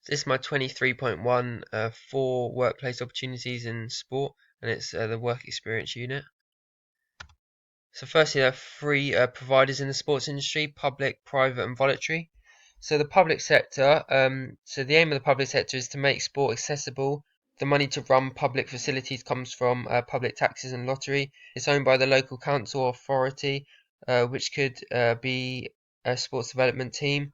This is my 23.1 for workplace opportunities in sport, and it's the work experience unit. So firstly, there are three providers in the sports industry: public, private and voluntary. So the public sector, so the aim of the public sector is to make sport accessible. The money to run public facilities comes from public taxes and lottery. It's owned by the local council or authority, which could be a sports development team.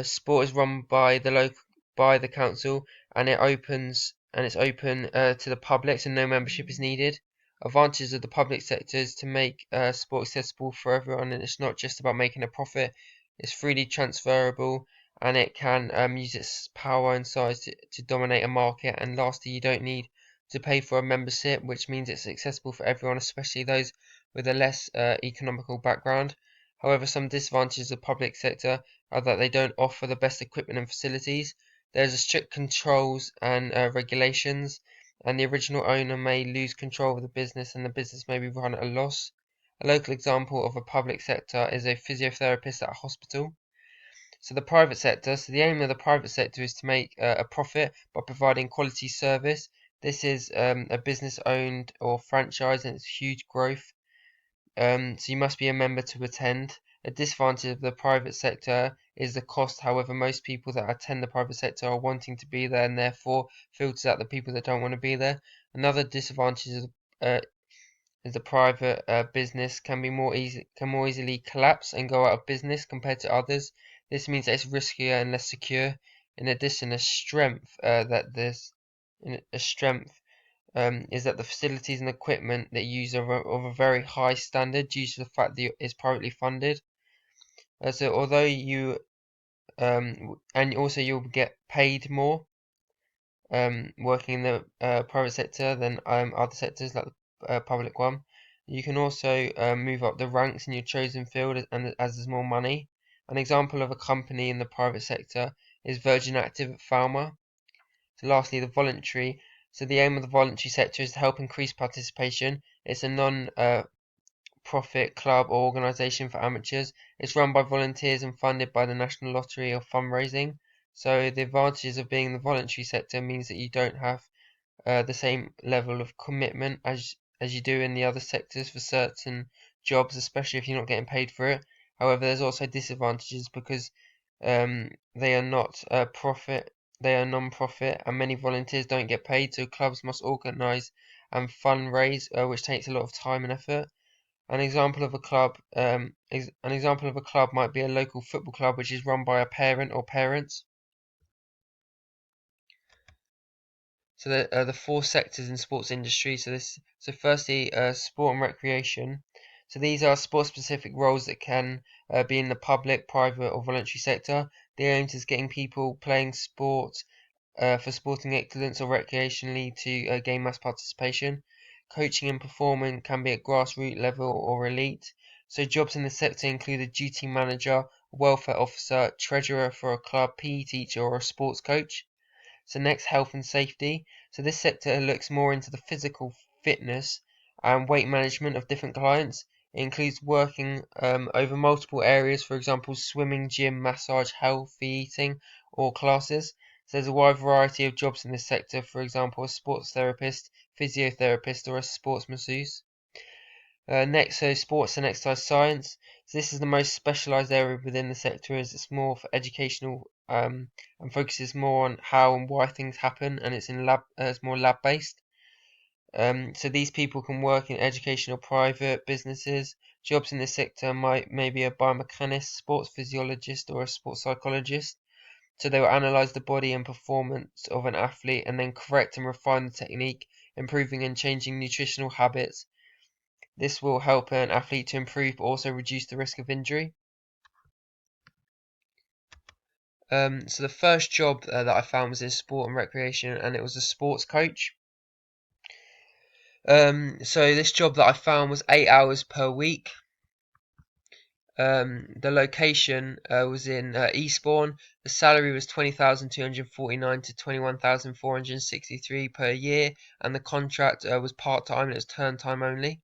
Sport is run by the council, and it's open to the public, so no membership is needed. Advantages of the public sector is to make sport accessible for everyone, and it's not just about making a profit. It's freely transferable, and it can use its power and size to dominate a market. And lastly, you don't need to pay for a membership, which means it's accessible for everyone, especially those with a less economical background. However, some disadvantages of the public sector are that they don't offer the best equipment and facilities. There's a strict controls and regulations, and the original owner may lose control of the business, and the business may be run at a loss. A local example of a public sector is a physiotherapist at a hospital. So the private sector, so the aim of the private sector is to make a profit by providing quality service. This is a business owned or franchise, and it's huge growth. So you must be a member to attend. A disadvantage of the private sector is the cost. However, most people that attend the private sector are wanting to be there, and therefore filters out the people that don't want to be there. Another disadvantage is the private business can more easily collapse and go out of business compared to others. This means that it's riskier and less secure. In addition, a strength is that the facilities and equipment that you use are of a very high standard due to the fact that it's privately funded. So although you and also you'll get paid more working in the private sector than other sectors like the public one. You can also move up the ranks in your chosen field as there's more money. An example of a company in the private sector is Virgin Active at Falmer. So lastly, the voluntary. So the aim of the voluntary sector is to help increase participation. It's a non-profit club or organisation for amateurs. It's run by volunteers and funded by the National Lottery or fundraising. So the advantages of being in the voluntary sector means that you don't have the same level of commitment as you do in the other sectors for certain jobs, especially if you're not getting paid for it. However, there's also disadvantages because they are not profit, they are non-profit, and many volunteers don't get paid. So clubs must organise and fundraise, which takes a lot of time and effort. An example of a club might be a local football club, which is run by a parent or parents. So the four sectors in sports industry. So firstly, sport and recreation. So these are sport-specific roles that can be in the public, private, or voluntary sector. The aim is getting people playing sport for sporting excellence or recreationally to gain mass participation. Coaching and performing can be at grassroots level or elite. So jobs in the sector include a duty manager, welfare officer, treasurer for a club, PE teacher, or a sports coach. So next, health and safety. So this sector looks more into the physical fitness and weight management of different clients. It includes working over multiple areas, for example, swimming, gym, massage, healthy eating, or classes. So there's a wide variety of jobs in this sector, for example, a sports therapist, physiotherapist, or a sports masseuse. Next, so sports and exercise science. So this is the most specialised area within the sector, as it's more for educational and focuses more on how and why things happen, and it's more lab based. So these people can work in educational, private businesses. Jobs in this sector maybe a biomechanist, sports physiologist, or a sports psychologist. So they will analyze the body and performance of an athlete and then correct and refine the technique, improving and changing nutritional habits. This will help an athlete to improve but also reduce the risk of injury. So the first job that I found was in sport and recreation, and it was a sports coach. So this job that I found was 8 hours per week. The location was in Eastbourne. The salary was 20,249 to 21,463 per year, and the contract was part time and it was term time only.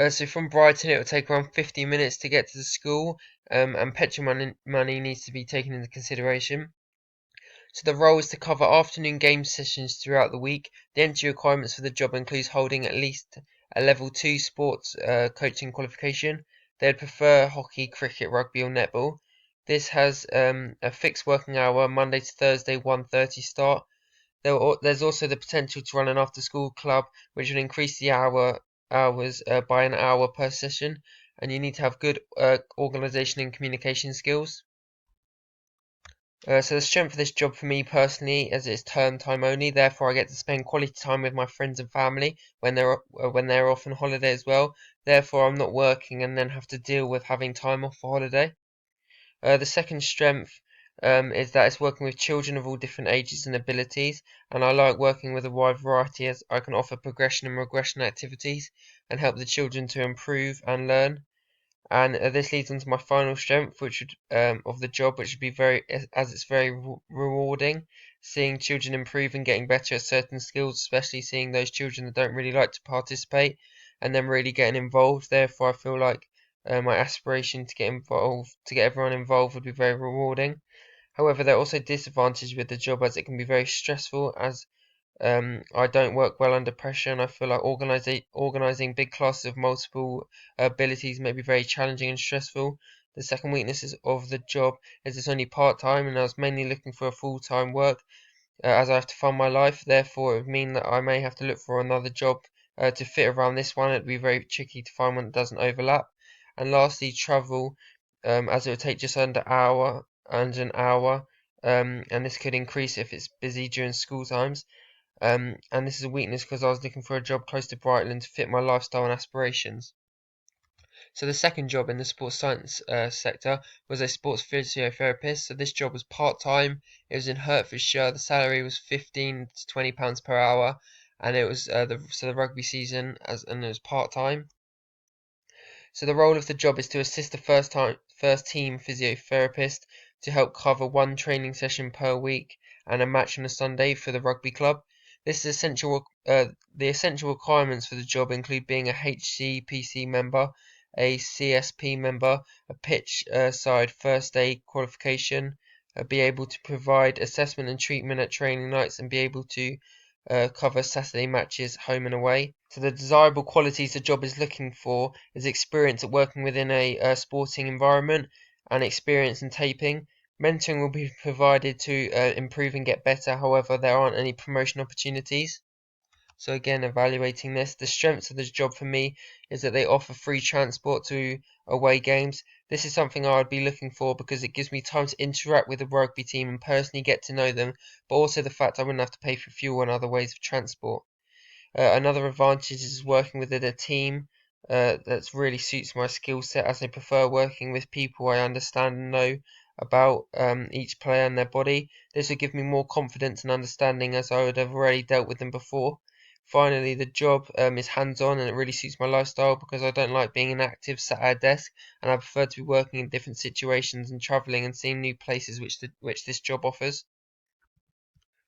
So from Brighton, it will take around 50 minutes to get to the school, and petrol money needs to be taken into consideration. So the role is to cover afternoon game sessions throughout the week. The entry requirements for the job includes holding at least a level 2 sports coaching qualification. They'd prefer hockey, cricket, rugby or netball. This has a fixed working hour, Monday to Thursday, 1:30 start. There's also the potential to run an after-school club, which would increase the hours by an hour per session, and you need to have good organisation and communication skills. So the strength of this job for me personally, as it's term time only, therefore I get to spend quality time with my friends and family when they're off on holiday as well. Therefore, I'm not working and then have to deal with having time off for holiday. The second strength is that it's working with children of all different ages and abilities, and I like working with a wide variety as I can offer progression and regression activities and help the children to improve and learn. And this leads on to my final strength, which would of the job, which would be as it's very rewarding, seeing children improve and getting better at certain skills, especially seeing those children that don't really like to participate and then really getting involved. Therefore, I feel like my aspiration to get involved, to get everyone involved, would be very rewarding. However, there are also disadvantages with the job as it can be very stressful, as I don't work well under pressure, and I feel like organising big classes of multiple abilities may be very challenging and stressful. The second weakness of the job is it's only part-time, and I was mainly looking for a full-time work as I have to fund my life. Therefore, it would mean that I may have to look for another job to fit around this one. It would be very tricky to find one that doesn't overlap. And lastly, travel, as it would take just under an hour, and this could increase if it's busy during school times. And this is a weakness because I was looking for a job close to Brighton to fit my lifestyle and aspirations. So the second job in the sports science sector was a sports physiotherapist. So this job was part-time. It was in Hertfordshire. The salary was £15 to £20 per hour, and it was the rugby season and it was part-time. So the role of the job is to assist the first team physiotherapist to help cover one training session per week and a match on a Sunday for the rugby club. This is the essential requirements for the job include being a HCPC member, a CSP member, a pitch side first aid qualification, be able to provide assessment and treatment at training nights, and be able to cover Saturday matches home and away. So the desirable qualities the job is looking for is experience at working within a sporting environment and experience in taping. Mentoring will be provided to improve and get better. However, there aren't any promotion opportunities. So again, evaluating this, the strengths of this job for me is that they offer free transport to away games. This is something I would be looking for because it gives me time to interact with the rugby team and personally get to know them, but also the fact I wouldn't have to pay for fuel and other ways of transport. Another advantage is working within a team that really suits my skill set, as I prefer working with people I understand and know about each player and their body. This would give me more confidence and understanding as I would have already dealt with them before. Finally, the job is hands-on and it really suits my lifestyle because I don't like being inactive sat at a desk, and I prefer to be working in different situations and travelling and seeing new places which this job offers.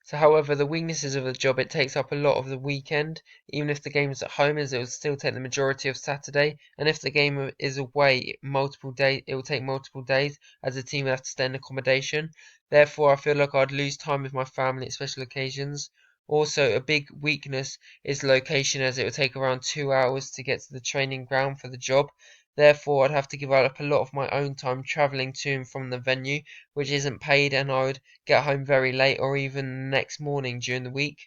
So, however, the weaknesses of the job, it takes up a lot of the weekend. Even if the game is at home, as it will still take the majority of Saturday. And if the game is away multiple days, it will take multiple days, as the team will have to stay in accommodation. Therefore, I feel like I'd lose time with my family at special occasions. Also, a big weakness is location, as it would take around 2 hours to get to the training ground for the job. Therefore, I'd have to give up a lot of my own time travelling to and from the venue, which isn't paid, and I would get home very late or even the next morning during the week.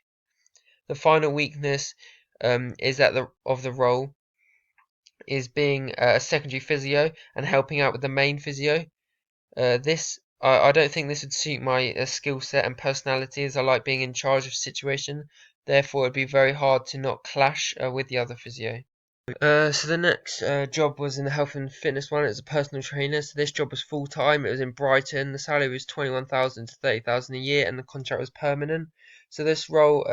The final weakness is that the role is being a secondary physio and helping out with the main physio. I don't think this would suit my skill set and personality, as I like being in charge of situation. Therefore, it'd be very hard to not clash with the other physio. So the next job was in the health and fitness one. It was a personal trainer. So this job was full time. It was in Brighton. The salary was 21,000 to 30,000 a year, and the contract was permanent. So this role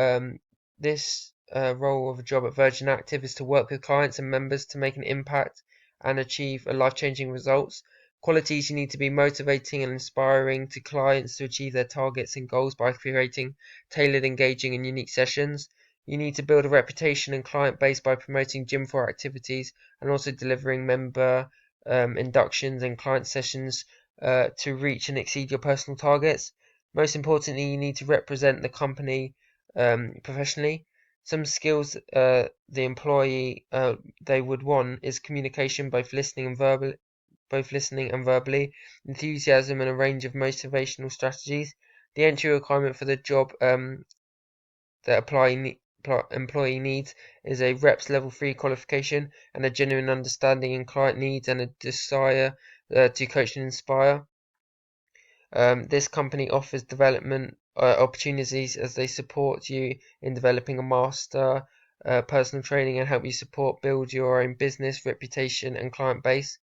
of a job at Virgin Active is to work with clients and members to make an impact and achieve life-changing results. Qualities: you need to be motivating and inspiring to clients to achieve their targets and goals by creating tailored, engaging, and unique sessions. You need to build a reputation and client base by promoting Gym 4 activities and also delivering member inductions and client sessions to reach and exceed your personal targets. Most importantly, you need to represent the company professionally. Some skills the employee they would want is communication, both listening and verbally, enthusiasm, and a range of motivational strategies. The entry requirement for the job that employee needs is a reps level 3 qualification and a genuine understanding in client needs and a desire to coach and inspire. This company offers development opportunities as they support you in developing a master personal training and help you build your own business, reputation, and client base.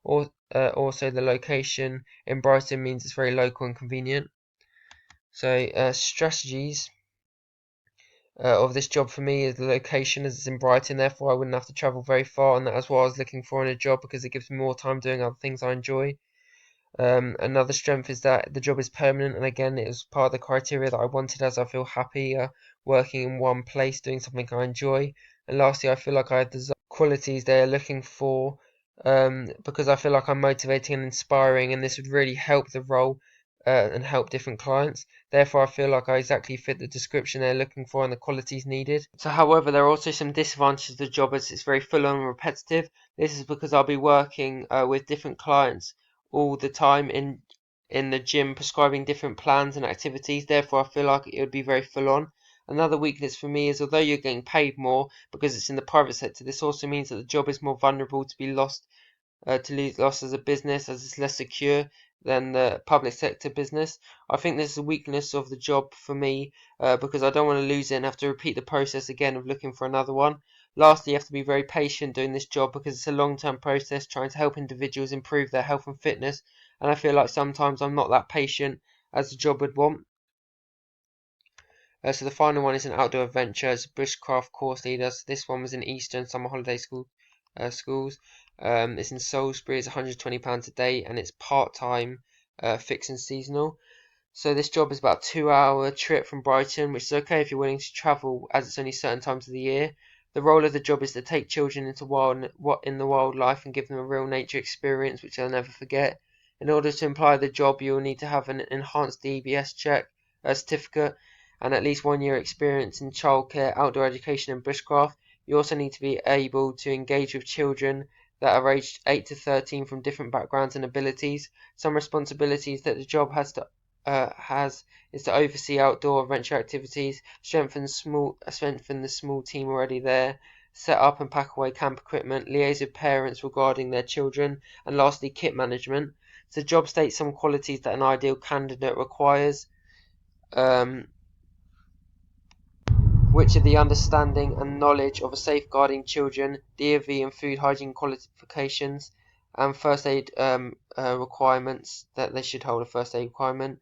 Also, the location in Brighton means it's very local and convenient. So, strategies of this job for me is the location, as it's in Brighton, therefore I wouldn't have to travel very far, and that's what I was looking for in a job because it gives me more time doing other things I enjoy. Another strength is that the job is permanent, and again, it was part of the criteria that I wanted, as I feel happier working in one place doing something I enjoy. And lastly, I feel like I had the qualities they're looking for, because I feel like I'm motivating and inspiring, and this would really help the role and help different clients. Therefore, I feel like I exactly fit the description they're looking for and the qualities needed. So, however, there are also some disadvantages of the job as it's very full on and repetitive. This is because I'll be working with different clients all the time in the gym, prescribing different plans and activities. Therefore, I feel like it would be very full on. Another weakness for me is although you're getting paid more because it's in the private sector, this also means that the job is more vulnerable to be lost, lose lost as a business, as it's less secure than the public sector business. I think this is a weakness of the job for me because I don't want to lose it and have to repeat the process again of looking for another one. Lastly, you have to be very patient doing this job because it's a long-term process trying to help individuals improve their health and fitness, and I feel like sometimes I'm not that patient as the job would want. So the final one is an outdoor adventure as a bushcraft course leader. So this one was in Eastern summer holiday schools. It's in Salisbury. It's £120 a day, and it's part-time, fixed and seasonal. So this job is about a 2-hour trip from Brighton, which is okay if you're willing to travel, as it's only certain times of the year. The role of the job is to take children into the wildlife and give them a real nature experience, which they'll never forget. In order to apply the job, you will need to have an enhanced DBS check, a certificate, and at least 1 year experience in childcare, outdoor education, and bushcraft. You also need to be able to engage with children that are aged 8 to 13 from different backgrounds and abilities. Some responsibilities that the job has is to oversee outdoor adventure activities, strengthen the small team already there, set up and pack away camp equipment, liaise with parents regarding their children, and lastly, kit management. So the job states some qualities that an ideal candidate requires, which are the understanding and knowledge of safeguarding children, DOV and food hygiene qualifications, and first aid requirements, that they should hold a first aid requirement.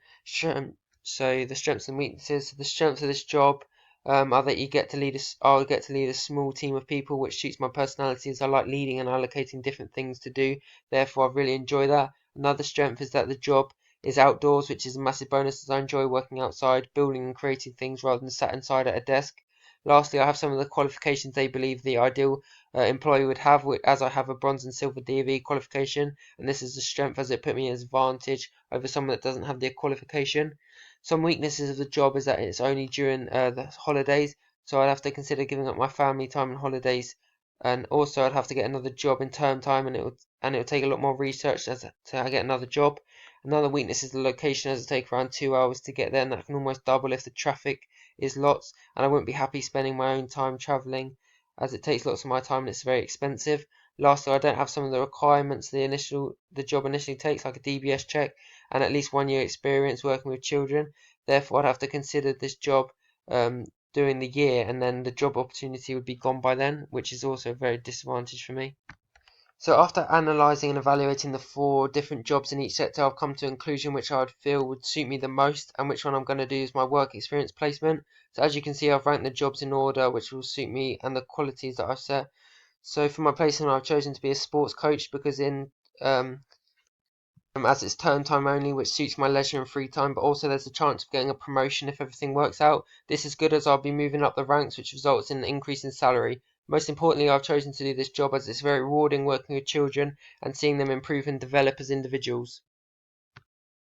So the strengths and weaknesses. The strengths of this job are that I'll get to lead a small team of people, which suits my personality as I like leading and allocating different things to do. Therefore, I really enjoy that. Another strength is that the job is outdoors, which is a massive bonus as I enjoy working outside, building and creating things rather than sat inside at a desk. Lastly, I have some of the qualifications they believe the ideal employee would have, as I have a bronze and silver DV qualification, and this is a strength as it put me at an advantage over someone that doesn't have the qualification. Some weaknesses of the job is that it's only during the holidays, so I'd have to consider giving up my family time and holidays, and also I'd have to get another job in term time, and it would take a lot more research to get another job. Another weakness is the location, as it takes around 2 hours to get there, and that can almost double if the traffic is lots, and I wouldn't be happy spending my own time travelling as it takes lots of my time and it's very expensive. Lastly, I don't have some of the requirements the job initially takes, like a DBS check and at least 1 year experience working with children. Therefore, I'd have to consider this job during the year, and then the job opportunity would be gone by then, which is also a very disadvantage for me. So after analysing and evaluating the 4 different jobs in each sector, I've come to a conclusion which I would feel would suit me the most, and which one I'm going to do is my work experience placement. So as you can see, I've ranked the jobs in order which will suit me and the qualities that I've set. So for my placement, I've chosen to be a sports coach because as it's term time only, which suits my leisure and free time, but also there's a chance of getting a promotion if everything works out. This is good as I'll be moving up the ranks, which results in an increase in salary. Most importantly, I've chosen to do this job as it's very rewarding working with children and seeing them improve and develop as individuals.